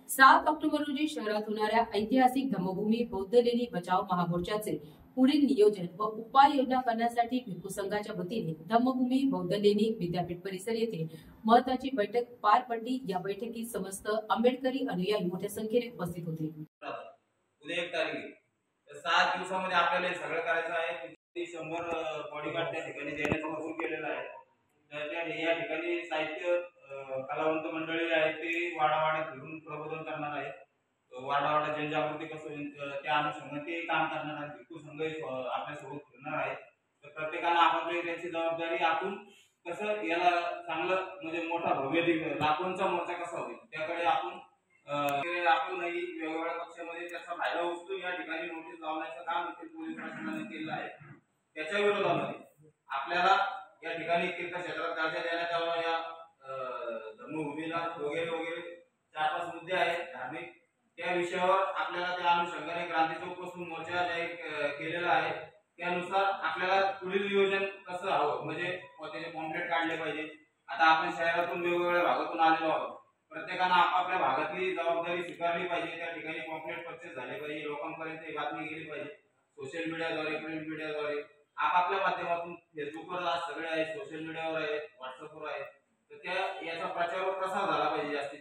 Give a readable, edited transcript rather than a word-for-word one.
7 October रोजी शहरात होणाऱ्या ऐतिहासिक धम्मभूमी बौद्ध लेणी बचाव महामोर्चाचे पुढील नियोजन व उपाययोजना करण्यासाठी भिक्खू संघाच्या वतीने धम्मभूमी बौद्ध लेणी विद्यापीठ परिसर येथे महत्वाची बैठक पार पडली। या बैठकीत समस्त आंबेडकरी अनुयायी मोठ्या संख्येने उपस्थित होते। उद्या 1 तारीख आहे, तर 7 दिवसामध्ये आपल्याला सगळं करायचं आहे। 100 बॉडीगार्ड त्या ठिकाणी देण्याचं कबूल केलेलं आहे। तर या ठिकाणी साहित्य कलावंत मंडळी आहेत ते वाडावाड्यात फिरून प्रबोधन करणार आहेत। वाडावाडा जनजागृती कसं होईल त्या अनुषंगाने ते काम करणार आहेत। भिक्खू संघ आपल्यासोबत फिरणार आहे। तर प्रत्येकाने आपापली त्यांची जबाबदारी आपण कसं याला चांगलं म्हणजे मोठा भव्य लाखोंचा मोर्चा कसा होईल त्याकडे आपण आपणही वेगवेगळ्या पक्षामध्ये त्याचा फायदा उचलून या ठिकाणी नोटीस लावण्याचं काम इथे पोलीस प्रशासनाने केलं आहे। त्याच्या विरोधामध्ये आपल्याला या ठिकाणी तीर्थक्षेत्रात दर्जा देण्यात यावा, या धर्मभूमीला वगैरे वगैरे 4-5 मुद्दे आहेत धार्मिक, त्या विषयावर आपल्याला त्या अनुषंगाने क्रांती चौकपासून मोर्चा जाहीर केलेला आहे। त्यानुसार आपल्याला पुढील नियोजन कसं हवं म्हणजे त्याचे पॉम्पलेट काढले पाहिजे। आता आपण शहरातून वेगवेगळ्या भागातून आलेलो आहोत, प्रत्येकाने आपापल्या भागातली जबाबदारी स्वीकारली पाहिजे। त्या ठिकाणी पॉम्पलेट परचेस झाले पाहिजे, लोकांपर्यंत ही बातमी गेली पाहिजे। सोशल मीडियाद्वारे, प्रिंट मीडियाद्वारे, आपापल्या माध्यमातून फेसबुकवर आज सगळे आहे, सोशल मीडियावर आहे, व्हॉट्सअपवर आहे, तर त्या याचा प्रचार व प्रसार झाला पाहिजे जास्तीत